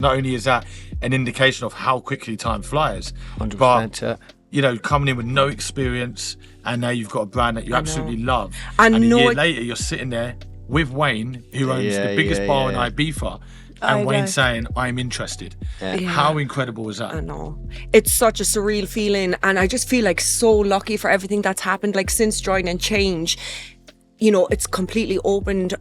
Not only is that an indication of how quickly time flies, 100%, but you know, coming in with no experience, and now you've got a brand that you absolutely love, And and a no- year later you're sitting there with Wayne, who owns the biggest bar in Ibiza, and Wayne saying, "I'm interested." How incredible is that? I know. It's such a surreal feeling, and I just feel like so lucky for everything that's happened. Like since Join and Change, you know, it's completely opened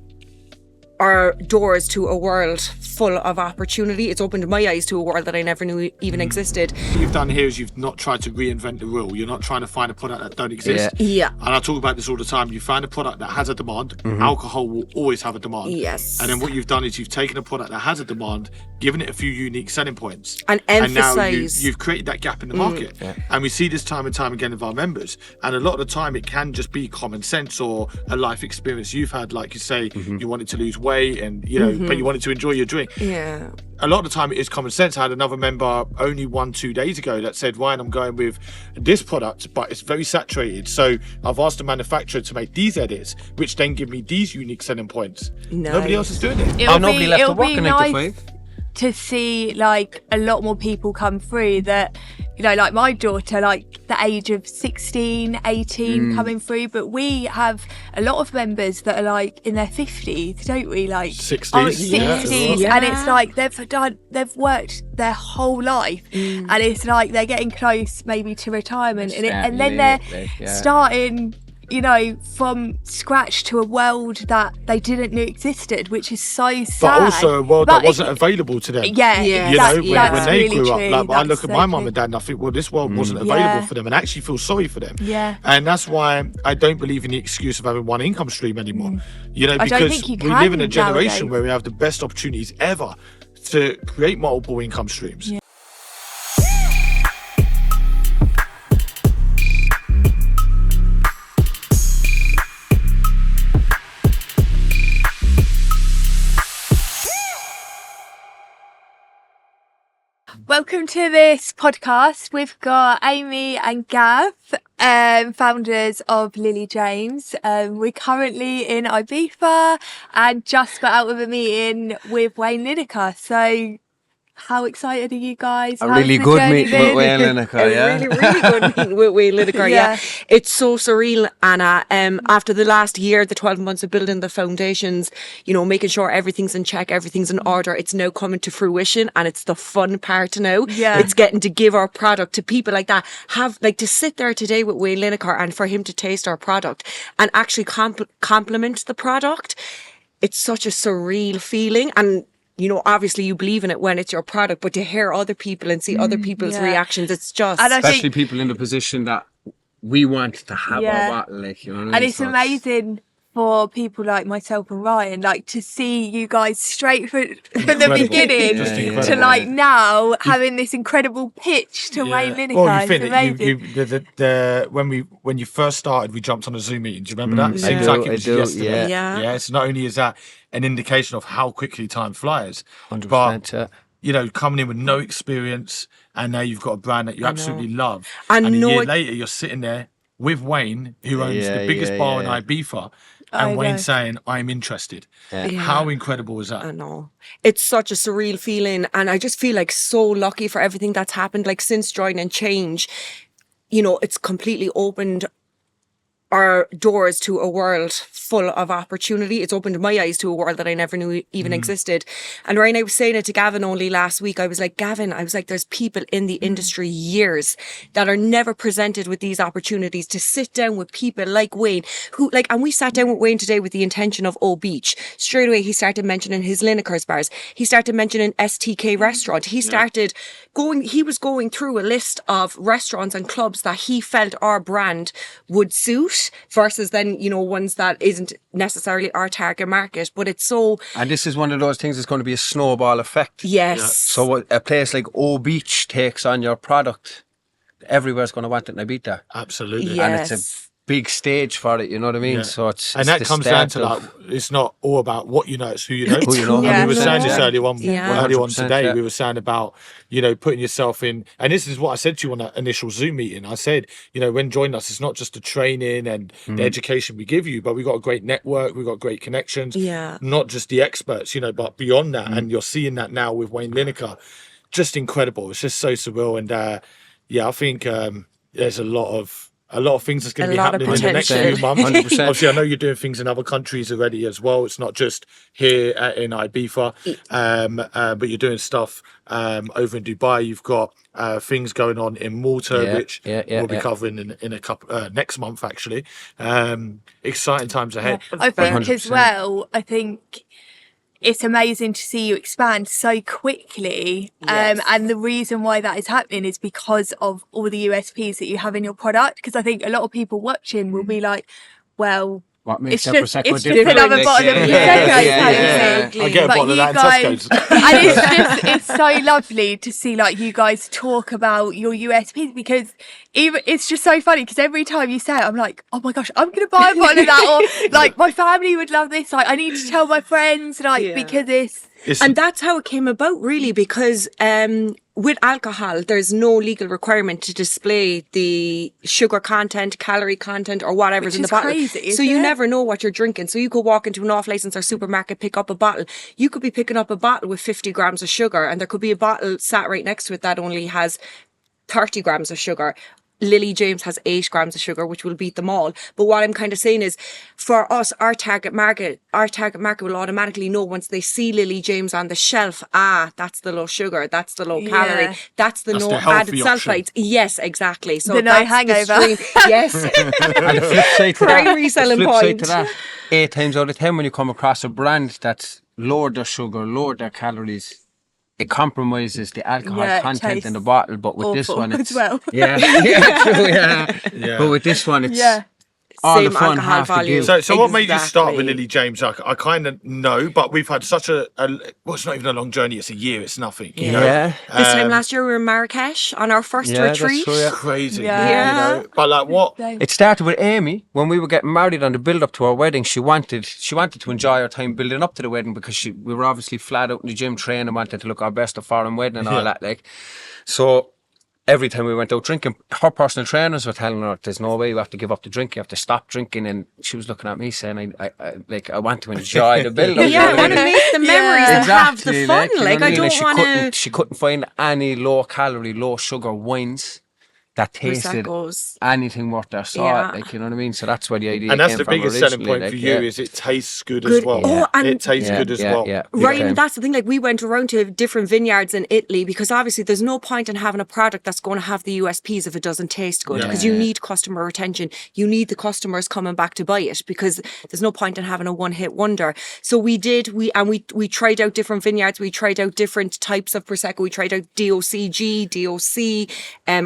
our doors to a world full of opportunity. It's opened my eyes to a world that I never knew even existed. What you've done here is you've not tried to reinvent the wheel. You're not trying to find a product that don't exist. Yeah. And I talk about this all the time. You find a product that has a demand. Alcohol will always have a demand. Yes. And then what you've done is you've taken a product that has a demand, given it a few unique selling points, And now emphasise. you've created that gap in the market. And we see this time and time again with our members. And a lot of the time it can just be common sense or a life experience you've had, like you say, you wanted to lose weight and you know, but you wanted to enjoy your drink. Yeah. A lot of the time it is common sense. I had another member only 1-2 days ago that said, Ryan, I'm going with this product, but it's very saturated. So I've asked the manufacturer to make these edits, which then give me these unique selling points. Nobody else is doing it. Nobody left to work in 9 to 5. To see like a lot more people come through that, you know, like my daughter, like the age of 16, 18 coming through, but we have a lot of members that are like in their 50s, don't we? Like 60s, 60s, yeah. and it's like they've worked their whole life, and it's like they're getting close maybe to retirement, and then they're starting, you know, from scratch to a world that they didn't know existed, which is so sad. But also a world that wasn't available to them. Yeah, Yeah. You know, when that's they really grew up, true. like I look That's at so my mum true. and dad and I think, well, this world wasn't available Yeah. for them, and I actually feel sorry for them. Yeah. And that's why I don't believe in the excuse of having one income stream anymore. You know, I don't because think you we can live in a generation nowadays. where we have the best opportunities ever to create multiple income streams. Yeah. Welcome to this podcast. We've got Amy and Gav, founders of Lily James. We're currently in Ibiza and just got out of a meeting with Wayne Lineker. So how excited are you guys? A How's really the good journey meeting been? with Wayne Lineker, yeah? Really, really good meeting with Wayne Lineker, yeah. Yeah. It's so surreal, Anna. After the last year, the 12 months of building the foundations, you know, making sure everything's in check, everything's in order, it's now coming to fruition, and it's the fun part now. Yeah. It's getting to give our product to people like that. To sit there today with Wayne Lineker and for him to taste our product and actually compliment the product. It's such a surreal feeling, and you know, obviously you believe in it when it's your product, but to hear other people and see other people's yeah. reactions, it's just... And I Especially think, people in the position that we want to have Yeah. our battle, like, you know what I mean? and it's So amazing for people like myself and Ryan, like to see you guys straight from the beginning Just Yeah, incredible. to like now having this incredible pitch to Wayne Lineker. Well, you It's think amazing. when you first started, we jumped on a Zoom meeting. Do you remember that? I Seems do, like it was I do, yesterday. yeah. Yeah. So not only is that an indication of how quickly time flies, 100%, but you know, coming in with no experience, and now you've got a brand that you absolutely love, And and a no- year later you're sitting there with Wayne, who owns the biggest bar in Ibiza, I and Wayne know. saying, "I'm interested." Yeah. How incredible is that? I know. It's such a surreal feeling, and I just feel like so lucky for everything that's happened. Like since Join and Change, you know, it's completely opened our doors to a world full of opportunity. It's opened my eyes to a world that I never knew even existed. And Ryan, I was saying it to Gavin only last week. I was like, Gavin, there's people in the industry years that are never presented with these opportunities to sit down with people like Wayne, who like, and we sat down with Wayne today with the intention of O Beach. Straight away, he started mentioning his Lineker's bars. He started mentioning STK restaurant. He was going through a list of restaurants and clubs that he felt our brand would suit versus then, you know, ones that isn't necessarily our target market. But it's so... And this is one of those things that's going to be a snowball effect. Yes. So what a place like O Beach takes on your product, everywhere's going to want it in Ibiza. Absolutely. Yeah. And Yes. it's big stage for it, you know what I mean? Yeah. So it's And that the comes down start to of- like, it's not all about what you know, it's who you know. Who you know, And we were 100%, saying this yeah. earlier on, Yeah. earlier on 100%, today. yeah. We were saying about, you know, putting yourself in, and this is what I said to you on that initial Zoom meeting. I said, you know, when joining us, it's not just the training and the education we give you, but we got a great network, we got great connections. Yeah. Not just the experts, you know, but beyond that. And you're seeing that now with Wayne Lineker. Just incredible. It's just so surreal. And yeah, I think there's a lot of things that's going to A be lot of happening in the next potential. few months. 100%. Obviously, I know you're doing things in other countries already as well. It's not just here in Ibiza, but you're doing stuff over in Dubai. You've got things going on in Malta, Yeah, which yeah, we'll be yeah. covering in a couple next month actually. Exciting times ahead. I think as 100%. well, I think it's amazing to see you expand so quickly. Yes. And the reason why that is happening is because of all the USPs that you have in your product. Because I think a lot of people watching will be like, well, What makes it's that just, Prosecco it's just different? another Like, bottle of yeah, Prosecco. yeah, yeah, kind of yeah. thing. I get a But bottle of you that in guys, Tesco's. and it's so lovely to see like you guys talk about your USPs, because even it's just so funny because every time you say it, I'm like, oh my gosh, I'm gonna buy a bottle of that, or like my family would love this. Like I need to tell my friends, like Yeah. because it's And that's how it came about, really, because with alcohol, there's no legal requirement to display the sugar content, calorie content, or whatever's Which in the is bottle. crazy, So isn't you it? never know what you're drinking. So you could walk into an off-license or supermarket, pick up a bottle. You could be picking up a bottle with 50 grams of sugar, and there could be a bottle sat right next to it that only has 30 grams of sugar. Lily James has 8 grams of sugar, which will beat them all. But what I'm kind of saying is, for us, our target market will automatically know once they see Lily James on the shelf, that's the low sugar, that's the low calorie, Yeah. that's the That's no the added healthy option. sulfites. Yes, exactly. So The no that's hangover. The stream. Yes. And the flip side to Primary that, selling the flip side point. to that, 8 times out of 10 when you come across a brand that's lowered their sugar, lowered their calories, it compromises the alcohol Yeah, it content in the tastes bottle. But with this awful one, it's as well. yeah, yeah, true, yeah. Yeah. But with this one, it's yeah. all Same the fun alcohol half the value. give. So what made you start with Exactly. Lily James? I kind of know, but we've had such well, it's not even a long journey. It's a year. It's nothing. You know? Yeah. This time last year, we were in Marrakesh on our first Yeah, that's retreat. true, yeah. Crazy. Yeah. You know? But like what? It started with Amy when we were getting married on the build up to our wedding. She wanted to enjoy our time building up to the wedding because we were obviously flat out in the gym training, wanted to look our best at foreign wedding and all that. Like, so every time we went out drinking, her personal trainers were telling her, "There's no way you have to give up the drink. You have to stop drinking." And she was looking at me saying, "I want to enjoy the build up." Yeah, I want to make the memories and have the fun. you know Like, what I mean? don't want to. She couldn't find any low calorie, low sugar wines that tasted Proseccos. anything worth their salt. Yeah. Like, you know what I mean? So that's where the idea And that's came the from biggest selling originally, point like, for you yeah. is it tastes good as Good. well. Oh, and- it tastes good as well. Yeah, Right, okay. and that's the thing. Like, we went around to different vineyards in Italy because obviously there's no point in having a product that's going to have the USPs if it doesn't taste good. Because you need customer retention. You need the customers coming back to buy it because there's no point in having a one-hit wonder. So we tried out different vineyards. We tried out different types of prosecco. We tried out DOCG, DOC,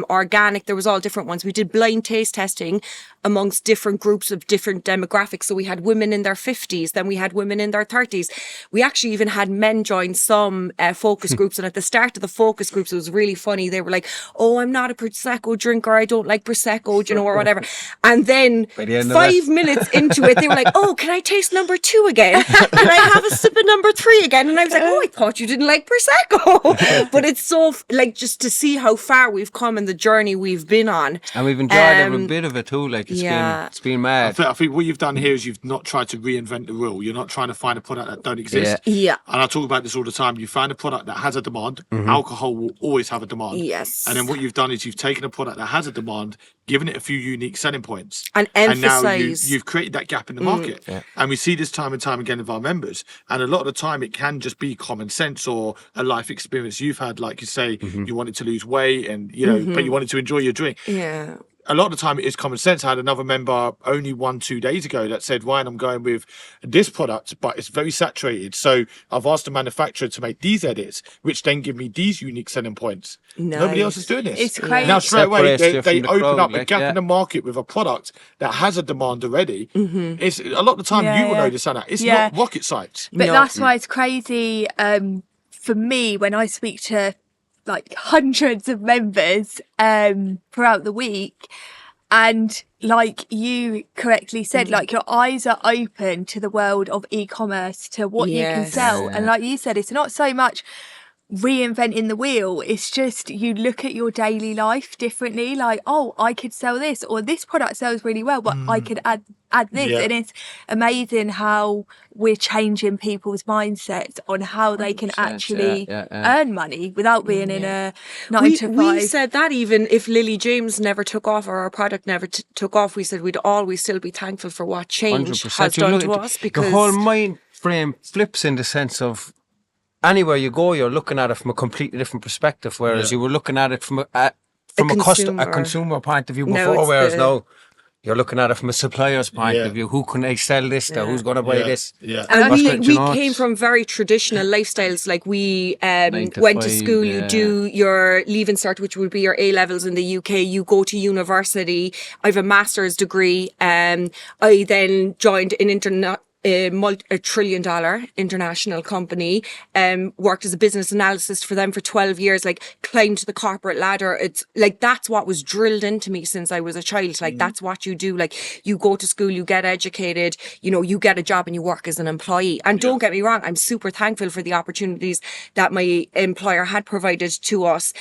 organic. There was all different ones. We did blind taste testing amongst different groups of different demographics. So we had women in their 50s, then we had women in their 30s. We actually even had men join some focus groups. And at the start of the focus groups, it was really funny. They were like, "Oh, I'm not a Prosecco drinker. I don't like Prosecco, you know, or whatever." And then By the end of 5 minutes into it, they were like, "Oh, can I taste number 2 again? Can I have a sip of number 3 again?" And I was like, "Oh, I thought you didn't like Prosecco." But it's so, like, just to see how far we've come in the journey we've been on. And we've enjoyed every bit of it too. Like, yeah. it's been mad. I think what you've done here is you've not tried to reinvent the wheel. You're not trying to find a product that don't exist. Yeah. And I talk about this all the time. You find a product that has a demand. Mm-hmm. Alcohol will always have a demand. Yes. And then what you've done is you've taken a product that has a demand, given it a few unique selling points, And now emphasise. you've created that gap in the market. And we see this time and time again with our members. And a lot of the time, it can just be common sense or a life experience you've had. Like you say, you wanted to lose weight, and you know, but you wanted to enjoy your drink. Yeah. A lot of the time it is common sense. I had another member only 1-2 days ago that said, "Ryan, I'm going with this product, but it's very saturated. So I've asked the manufacturer to make these edits, which then give me these unique selling points." Nobody else is doing this. It's crazy. Now straight away Separates you they from the open crowd, up a like, gap yeah. in the market with a product that has a demand already. It's a lot of the time you will know this, Anna. It's not rocket science. But No. that's why it's crazy for me when I speak to like hundreds of members throughout the week, and like you correctly said, like your eyes are open to the world of e-commerce, to what you can Yes. sell. And like you said, it's not so much reinventing the wheel, it's just you look at your daily life differently, like, oh, I could sell this, or this product sells really well, but I could add this. Yeah. And it's amazing how we're changing people's mindsets on how they can 100%, actually yeah, yeah. earn money without being in a 9 We, to 5. we said that even if Lily James never took off or our product never took off, we said we'd always still be thankful for what change 100%. has You done look to at us, because the whole mind frame flips in the sense of anywhere you go, you're looking at it from a completely different perspective, whereas you were looking at it from a consumer point of view Now before, it's whereas the- now you're looking at it from a supplier's point Yeah. of view. Who can I sell this to? Who's going to buy this? Yeah. And That's we, what, you we know, came it's- from very traditional lifestyles. Like we to went to 5, school, you yeah. do your Leaving Cert, which would be your A levels in the UK. You go to university. I have a master's degree. I then joined an a trillion-dollar international company, worked as a business analyst for them for 12 years, like climbed the corporate ladder. It's like, that's what was drilled into me since I was a child. Like, that's what you do. Like, you go to school, you get educated, you know, you get a job and you work as an employee. And don't get me wrong, I'm super thankful for the opportunities that my employer had provided to us.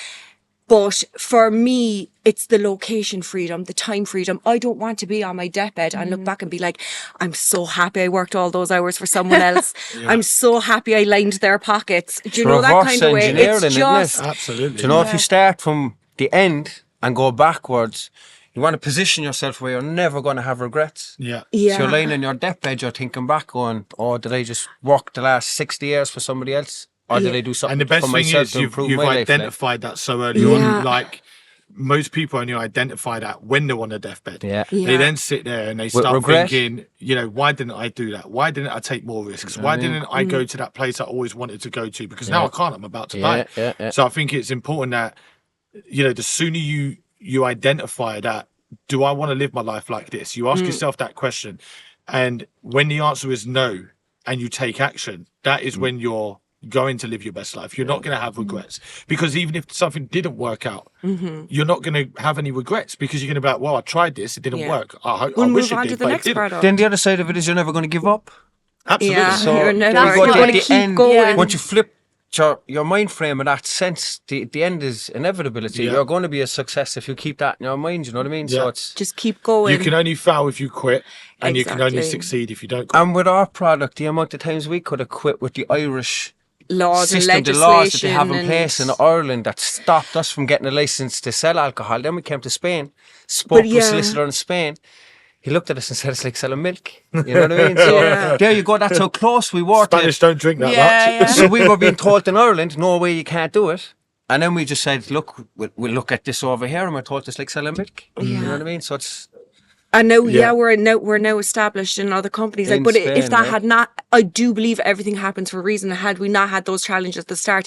But for me, it's the location freedom, the time freedom. I don't want to be on my deathbed and look back and be like, I'm so happy I worked all those hours for someone else. I'm so happy I lined their pockets. Do you know that kind of way? Engineering, It's isn't just, it? Absolutely. Do you know, if you start from the end and go backwards, you want to position yourself where you're never going to have regrets. Yeah. yeah. So you're lying in your deathbed, you're thinking back going, oh, did I just work the last 60 years for somebody else? Or did I do something And the best for thing myself is to you've improve my life? Like? identified that so early Yeah. on. Like, most people only identify that when they're on their deathbed. Yeah. Yeah. They then sit there and they start regret. thinking, you know, why didn't I do that? Why didn't I take more risks? Why didn't I go to that place I always wanted to go to? Because now I can't. I'm about to die. Yeah. So I think it's important that, you know, the sooner you identify that, do I want to live my life like this? You ask yourself that question. And when the answer is no, and you take action, that is when you're going to live your best life. You're not going to have regrets, because even if something didn't work out, you're not going to have any regrets, because you're going to be like, well, I tried this, it didn't Yeah. work. I We'll wish move it on did, to the but it next didn't. product. Then the other side of it is you're never going to give up. Absolutely. Yeah, So you're never that's you're what- going at to the keep end, going. once you flip your mind frame in that sense, the end is inevitability. Yeah. You're going to be a success if you keep that in your mind, you know what I mean? So Yeah. it's... Just keep going. You can only fail if you quit, and you can only Exactly. succeed if you don't quit. And with our product, the amount of times we could have quit with the Irish laws and system, the legislation. laws that they have in and- place in Ireland that stopped us from getting a license to sell alcohol. Then we came to Spain, spoke to yeah. a solicitor in Spain. He looked at us and said, it's like selling milk. You know what I mean? So Yeah. there you go. That's how close we were to Spanish don't drink that much. Yeah. So we were being told in Ireland, no way, you can't do it. And then we just said, look, we'll look at this over here, and we're told it's like selling milk. You know what I mean? So it's... And now, Yeah. we're now established in other companies. Like, In but Spain, if that yeah. had not, I do believe everything happens for a reason. Had we not had those challenges at the start,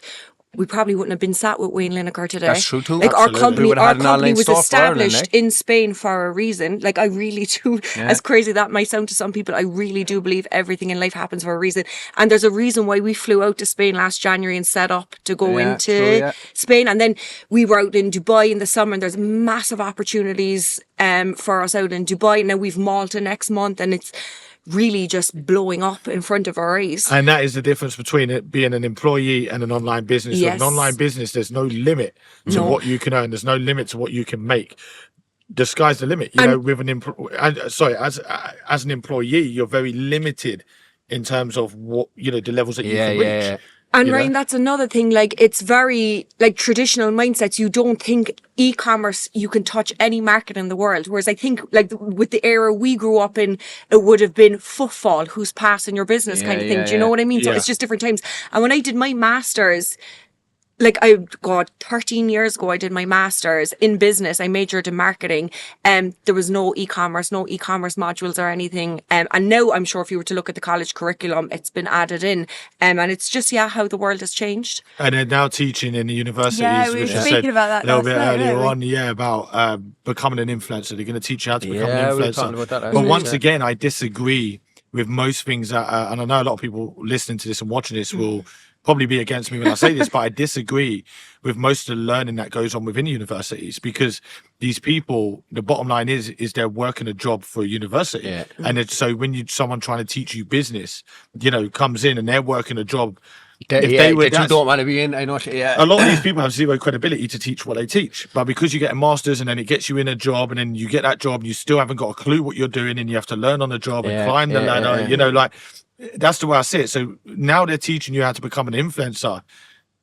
we probably wouldn't have been sat with Wayne Lineker today. That's true too. Like Absolutely. We would have had an our company online was store for Ireland, established eh? in Spain for a reason. Like, I really do. As crazy that might sound to some people, I really do believe everything in life happens for a reason. And there's a reason why we flew out to Spain last January and set up to go Yeah, into true, yeah. Spain. And then we were out in Dubai in the summer, and there's massive opportunities for us out in Dubai. Now we've Malta next month, and it's really just blowing up in front of our eyes. And that is the difference between it being an employee and an online business. Yes. With an online business, there's no limit to what you can earn. There's no limit to what you can make. The sky's the limit. You know, with an as an employee, you're very limited in terms of what, you know, the levels that you can reach. yeah. And you know? Ryan, that's another thing. Like, it's very like traditional mindsets. You don't think e-commerce, you can touch any market in the world. Whereas I think like with the era we grew up in, it would have been footfall, who's passing your business kind of thing. Do you know what I mean? So Yeah. it's just different times. And when I did my master's, like 13 years ago, I did my master's in business. I majored in marketing. There was no e-commerce modules or anything. And now I'm sure if you were to look at the college curriculum, it's been added in. And it's just, how the world has changed. And they're now teaching in the universities, Yeah, we which were I speaking said about that a little last bit night, earlier weren't we? on, about becoming an influencer. They're going to teach you how to become Yeah, an we were influencer. talking about that last But night, once yeah. again, I disagree with most things that, and I know a lot of people listening to this and watching this will probably be against me when I say this, but I disagree with most of the learning that goes on within universities, because these people, the bottom line is they're working a job for a university. Yeah. And so when someone trying to teach you business, comes in and they're working a job, That you don't want to be in. I know. Yeah. a lot of these people have zero credibility to teach what they teach, but because you get a master's and then it gets you in a job, and then you get that job and you still haven't got a clue what you're doing, and you have to learn on the job and climb the ladder, that's the way I see it. So now they're teaching you how to become an influencer.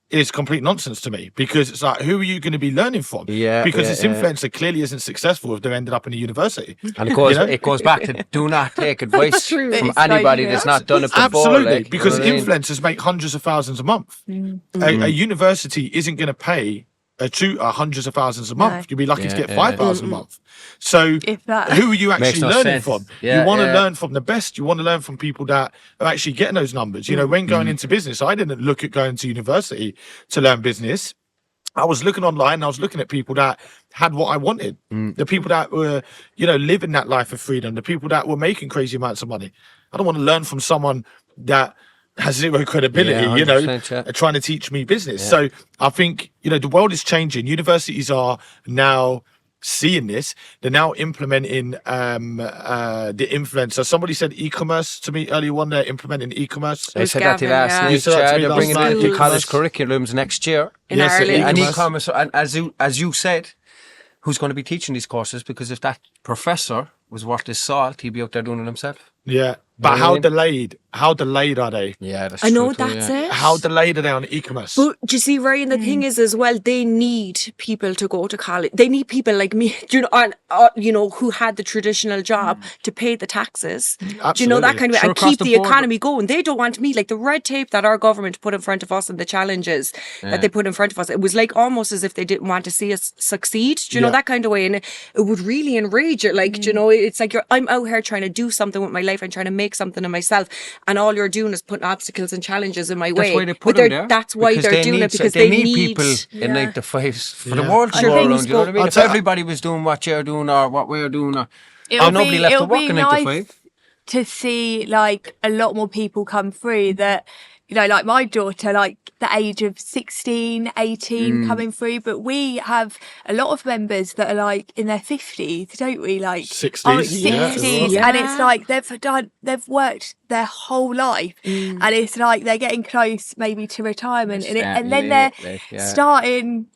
Is complete nonsense to me, because it's like, who are you going to be learning from? Because this influencer clearly isn't successful if they ended up in a university. And it goes back to do not take advice from anybody that's not done it before. Absolutely, because influencers make hundreds of thousands a month. A university isn't going to pay a tutor hundreds of thousands a month. You'd be lucky to get 5,000 a month. So who are you actually learning from? You want to learn from the best. You want to learn from people that are actually getting those numbers. When going into business, I didn't look at going to university to learn business. I was looking online and I was looking at people that had what I wanted. The people that were, living that life of freedom, the people that were making crazy amounts of money. I don't want to learn from someone that has zero credibility, trying to teach me business. So I think, the world is changing. Universities are now seeing this. They're now implementing the influencer. Somebody said e-commerce to me earlier on. They're implementing e-commerce. I said that to you last night. You said that to me They're bringing last it night. into college curriculums next year. In Ireland. And e-commerce. And as you said, who's going to be teaching these courses? Because if that professor was worth his salt, he'd be out there doing it himself. Yeah. But how delayed are they? Yeah, that's I know, true too, that's yeah. it. How delayed are they on e-commerce? But do you see, Ryan, the thing is as well, they need people to go to college. They need people like me, who had the traditional job to pay the taxes. Absolutely. Do you know, that kind of way, Sure, and across keep the the board. economy going. They don't want me, like the red tape that our government put in front of us and the challenges that they put in front of us. It was like almost as if they didn't want to see us succeed. Do you know, that kind of way? And it would really enrage it. Like, do you know, it's like I'm out here trying to do something with my life and trying to make something of myself, and all you're doing is putting obstacles and challenges in my way. That's why they put them there. That's why because they're doing need, it, because they need people Yeah. in 9 to 5s for the world to Sure, go things around. You know what I mean? I'll If tell- everybody was doing what you're doing or what we're doing, It'll nobody be- left to it'll work be in 9 to nice 5. to see like a lot more people come through that, like my daughter, like the age of 16, 18 coming through. But we have a lot of members that are like in their 50s, don't we? Like 60s. Oh, 60s. Yeah. And it's like they've worked their whole life. And it's like they're getting close maybe to retirement. And then they're starting,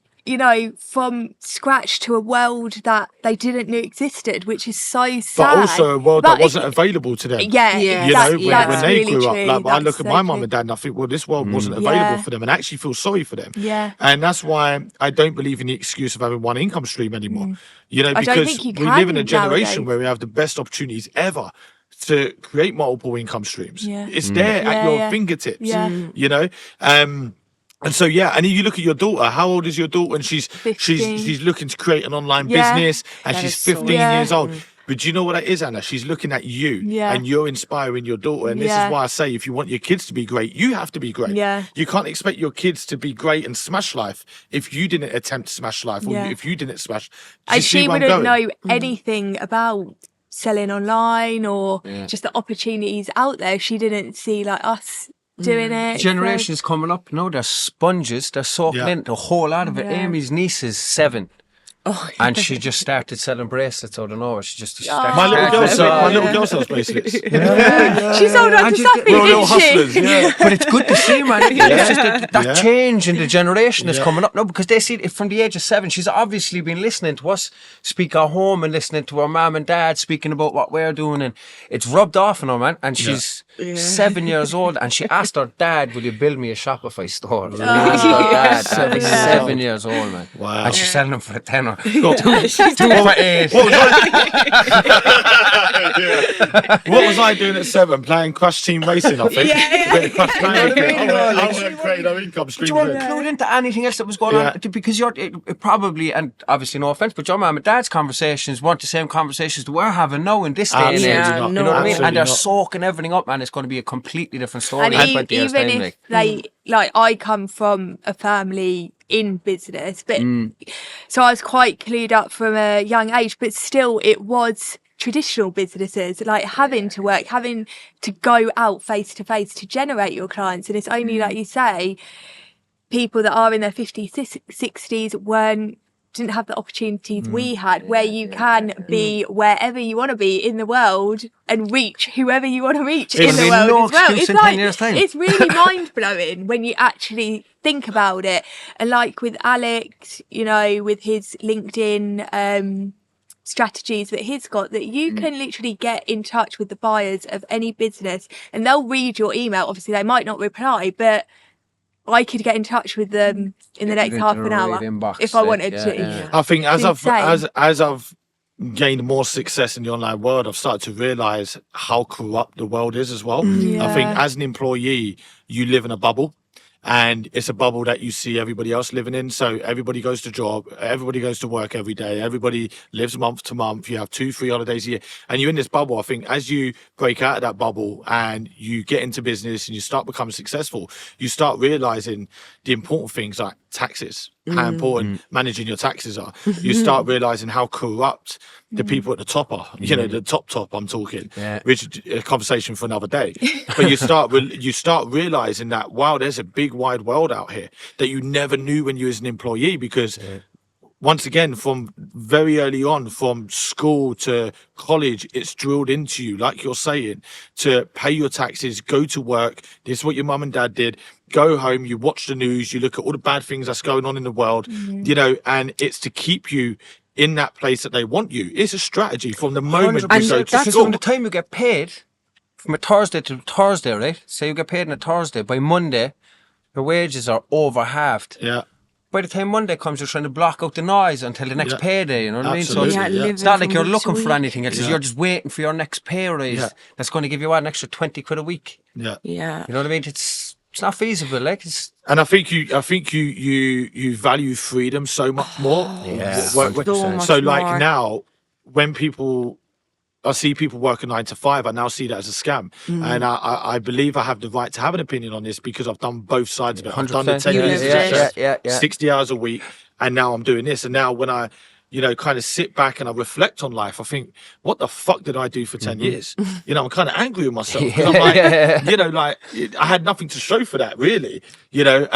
from scratch to a world that they didn't know existed, which is so sad. But also a world that But wasn't available to them. Yeah, Yeah. When that's they really grew true. up, like, I That's look at so my mum true. and dad and I think, well, this world wasn't available Yeah. for them, and I actually feel sorry for them. Yeah. And that's why I don't believe in the excuse of having one income stream anymore. don't Because think you we live in can a generation nowadays. where we have the best opportunities ever to create multiple income streams. Yeah. It's there at Yeah, your yeah. fingertips. Yeah. And so and you look at your daughter. How old is your daughter? And she's 15. looking to create an online Yeah. business, and That she's is so 15 Yeah. years old. But do you know what that is, Anna? She's looking at you, Yeah. and you're inspiring your daughter. And this Yeah. is why I say, if you want your kids to be great, you have to be great. Yeah. You can't expect your kids to be great and smash life if you didn't attempt to smash life, or Yeah. if you didn't smash. Do you And see she where I'm wouldn't going? know anything about selling online or just the opportunities out there. She didn't see like us doing it. Generations coming up, they're sponges. They're soaking Yeah. in the whole lot of it. Yeah. Amy's niece is 7. Oh, And she just started selling bracelets out of nowhere. She just Oh. started My little girl, selling- my little girl sells bracelets. She's old enough And to just- Safi, We're all little isn't she? hustlers. Yeah. But it's good to see, man. It's just that Yeah. change in the generation is Yeah. coming up now, because they see it from the age of 7. She's obviously been listening to us speak at home and listening to her mum and dad speaking about what we're doing, and it's rubbed off on her, man. And she's 7 years old, and she asked her dad, "Will you build me a Shopify store?" She asked her dad. And she's 7 years old, man. Wow. And she's selling them for a tenner. What 2 for 8. What was I doing at 7? Playing Crash Team Racing, I think. Yeah. Crash Team I wasn't creating no income Do stream. you want to include into anything else that was going on? Because it probably, and obviously no offence, but your mum and dad's conversations weren't the same conversations that we're having now in this day and age. Absolutely not. You know what I mean? Absolutely And they're not. soaking everything up, man. It's going to be a completely different story And in 20 years' even time. if they, like, I come from a family in business, but so I was quite clued up from a young age, but still it was traditional businesses, like having to work, having to go out face to face to generate your clients. And it's only, like you say, people that are in their 50s, 60s didn't have the opportunities we had, where you can be wherever you want to be in the world and reach whoever you want to reach in the world as well. It's like, it's really mind blowing when you actually think about it. And like with Alex, you know, with his LinkedIn strategies that he's got, that you can literally get in touch with the buyers of any business and they'll read your email. Obviously they might not reply, but I could get in touch with them in the next half an hour if I wanted to. Yeah. I think as I've gained more success in the online world, I've started to realise how corrupt the world is as well. I think as an employee, you live in a bubble. And it's a bubble that you see everybody else living in. So everybody goes to job, everybody goes to work every day, everybody lives month to month. You have 2-3 holidays a year, and you're in this bubble. I think as you break out of that bubble and you get into business and you start becoming successful, you start realizing the important things like taxes, how important managing your taxes are. You start realizing how corrupt the people at the top are. You know, the top I'm talking, which is a conversation for another day. But you start realizing that, wow, there's a big wide world out here that you never knew when you was an employee, because once again, from very early on, from school to college, it's drilled into you, like you're saying, to pay your taxes, go to work. This is what your mum and dad did. Go home, you watch the news, you look at all the bad things that's going on in the world, you know, and it's to keep you in that place that they want you. It's a strategy from the moment you go to school. From the time you get paid, from a Thursday to Thursday, right? Say you get paid on a Thursday, by Monday, your wages are over halved. Yeah. By the time Monday comes, you're trying to block out the noise until the next payday, you know what I mean? So Absolutely, it's not like you're looking for anything else. You're just waiting for your next pay rise that's going to give you an extra 20 quid a week. Yeah. You know what I mean? It's not feasible, like. And I think you value freedom so much more. So like now, when I see people working 9 to 5, I now see that as a scam. And I believe I have the right to have an opinion on this because I've done both sides of it. I've done the 10 years, 60 hours a week, and now I'm doing this. And now when I, you know, kind of sit back and I reflect on life, I think, what the fuck did I do for 10 years? You know, I'm kind of angry with myself. 'Cause I'm like, you know, like I had nothing to show for that, really. You know,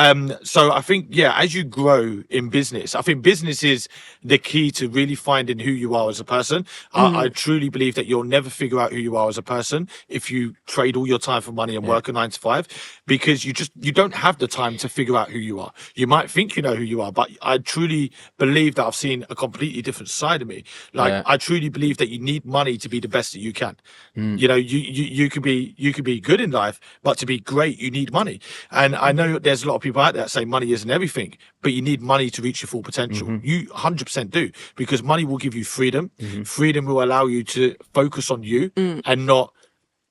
so I think, as you grow in business, I think business is the key to really finding who you are as a person. I truly believe that you'll never figure out who you are as a person if you trade all your time for money and work a 9 to 5, because you don't have the time to figure out who you are. You might think you know who you are, but I truly believe that I've seen a completely different side of me. Like I truly believe that you need money to be the best that you can. You know, you could be good in life, but to be great, you need money. And I know there's a lot of people out there that say money isn't everything, but you need money to reach your full potential. You 100% do, because money will give you freedom. Freedom will allow you to focus on you and not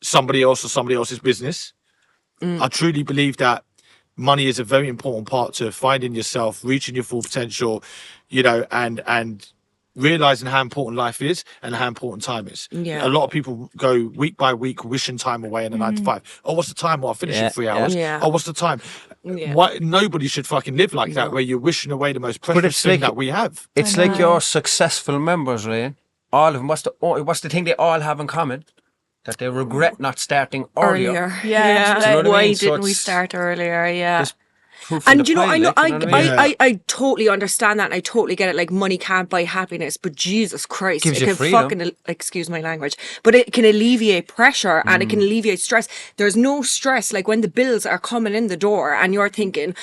somebody else or somebody else's business. I truly believe that money is a very important part to finding yourself, reaching your full potential, you know, and realizing how important life is and how important time is. A lot of people go week by week wishing time away in a 9 to 5. Oh, what's the time? Well, I'll finish in 3 hours. Oh, what's the time? Why nobody should fucking live like that, where you're wishing away the most precious thing that we have. It's like your successful members, right? All of them. What's the thing they all have in common? That they regret not starting earlier. Why didn't we start earlier? And you know, I totally understand that, and I totally get it. Like, money can't buy happiness, but Jesus Christ, Gives it you can freedom. fucking, excuse my language, but it can alleviate pressure and it can alleviate stress. There's no stress like when the bills are coming in the door and you're thinking,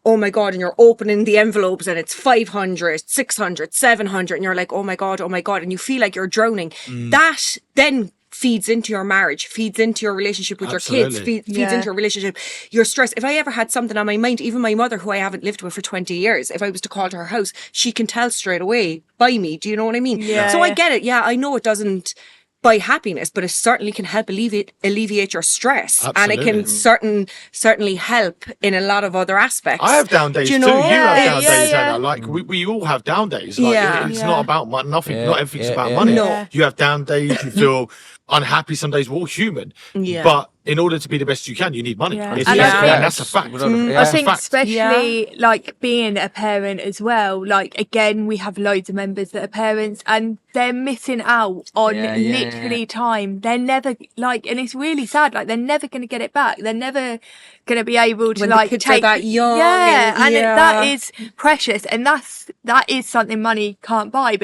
oh my God, and you're opening the envelopes and it's 500, 600, 700, and you're like, oh my God, and you feel like you're drowning. That then feeds into your marriage, feeds into your relationship with your kids, feeds into your relationship, your stress. If I ever had something on my mind, even my mother, who I haven't lived with for 20 years, if I was to call to her house, she can tell straight away by me. Do you know what I mean? So I get it. I know it doesn't buy happiness, but it certainly can help alleviate your stress. And it can certainly help in a lot of other aspects. I have down days too. You have down days, Anna. Like we all have down days. Like it's not about nothing. Not everything's about money. No. You have down days. You feel unhappy some days. We're all human. But in order to be the best you can, you need money. Yeah. It's And just, I think- and that's a fact. Yeah. I think fact. especially like being a parent as well, like again we have loads of members that are parents and they're missing out on literally time. They're never like, and it's really sad, like they're never going to get it back. They're never going to be able to When the like kids are take that young and and- that is precious, and that is something money can't buy,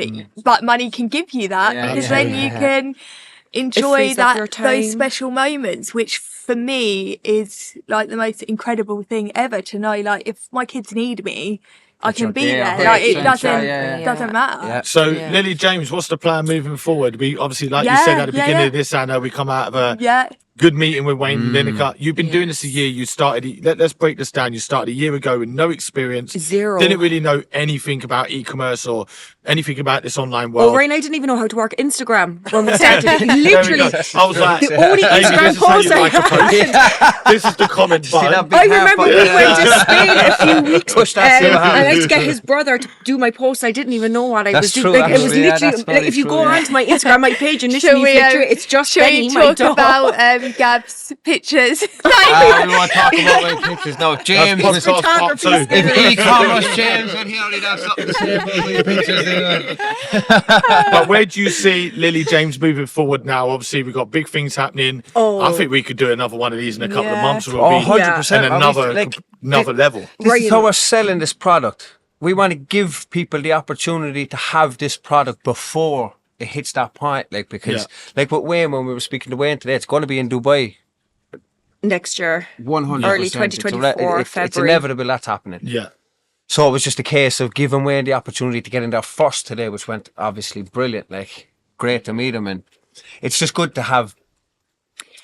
but money can give you that, Yeah, because yeah, then you yeah. can enjoy frees up your those time. special moments, which for me is like the most incredible thing ever, to know like if my kids need me, I can be Yeah, there. Like it 100%, doesn't yeah. doesn't matter. Yeah. So, Yeah. Lily James, what's the plan moving forward? We obviously, like you said at the beginning of this, Anna, we come out of a Yeah. good meeting with Wayne Lineker. You've been doing this a year. You started, let's break this down. You started a year ago with no experience. Zero. Didn't really know anything about e-commerce or anything about this online Oh, world. Ryan, I didn't even know how to work Instagram when we started. There we Literally. go. I was like, The only Amy, Instagram this is how you post I like a post. This is the comment See that button. big I half remember button? we went to Spain a few weeks Push that and silver hand. I had to get his brother to do my post. I didn't even know what I That's was doing. true, Like, it was actually. Yeah, literally that's like very if you true, go yeah. onto my Instagram, my page, and Shall literally we, flick through it, it's just Shall Benny, we my talk dog. about Gab's pictures? We want to talk about my pictures now. James, That's podcast part two. if e-commerce James would hear it, that's something to say about my pictures there. But where do you see Lily James moving forward now? Obviously, we've got big things happening. Oh. I think we could do another one of these in a couple of Yeah. months. We'll Oh, be 100%. and another level. This Right. is how we're selling this product. We want to give people the opportunity to have this product before it hits that point. Like, because, like with Wayne, when we were speaking to Wayne today, it's going to be in Dubai. Next year. 100%. Early 2024, It's February. inevitable that's happening. Yeah. So it was just a case of giving Wayne the opportunity to get in there first today, which went obviously brilliant. Like, great to meet him. And it's just good to have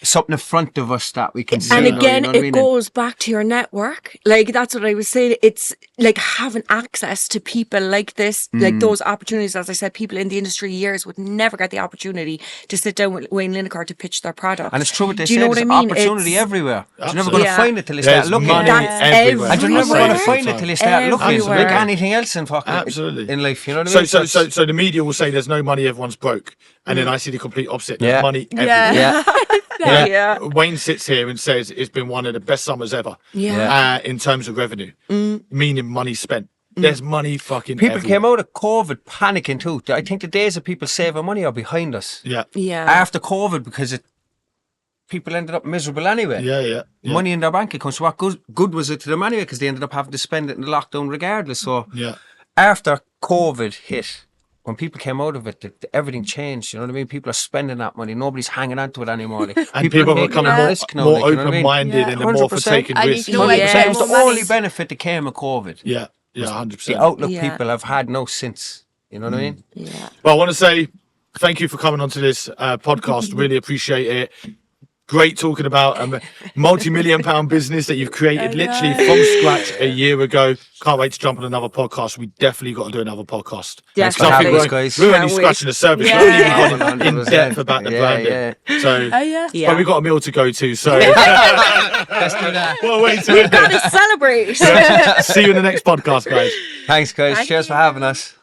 something in front of us that we can see. And you know, again, you know what I it mean? goes back to your network. Like, that's what I was saying. It's like having access to people like this, like those opportunities. As I said, people in the industry years would never get the opportunity to sit down with Wayne Lineker to pitch their product. And it's true what they Do you say, know what there's I mean? opportunity It's- everywhere. You're never Absolutely. going to Yeah. find it till you There's start looking. money That's everywhere. And you're never everywhere. going to find it till you start looking. It's like Everywhere. anything else in fucking Absolutely. in life. You know what I mean? So the media will say there's no money, everyone's broke, and then I see the complete opposite. There's Yeah. money Yeah. everywhere. yeah. Yeah. Wayne sits here and says it's been one of the best summers ever. Yeah. In terms of revenue, meaning money spent. There's money fucking. People everywhere. came out of COVID panicking too. I think the days of people saving money are behind us. Yeah. Yeah. After COVID, because people ended up miserable anyway. Yeah. Money in their bank accounts. So what good was it to them anyway? Because they ended up having to spend it in the lockdown regardless. So Yeah. after COVID hit, when people came out of it, everything changed. You know what I mean? People are spending that money. Nobody's hanging on to it anymore. Like, And people are taking becoming a more, risk now, more like, you know what I mean? open-minded Yeah. and they're more for 100%. taking And you risks. can always Yeah. get It was more the money. only benefit that came of COVID. Yeah, The 100%. outlook Yeah. people have had no since. You know what I mean? Yeah. Well, I want to say thank you for coming onto this podcast. Really appreciate it. Great talking about a multi-million pound business that you've created literally from scratch a year ago. Can't wait to jump on another podcast. We definitely got to do another podcast. Thanks for So I having think us, guys. we're only Can't wait. scratching the surface. Yeah. We haven't even gone in 100%. depth about the Yeah, branding. So, Oh yeah. Yeah. but we've got a meal to go to. So, Let's do that. well, wait till Gotta celebrate. see you in the next podcast, guys. Thanks, guys. Thank Cheers for you. having us.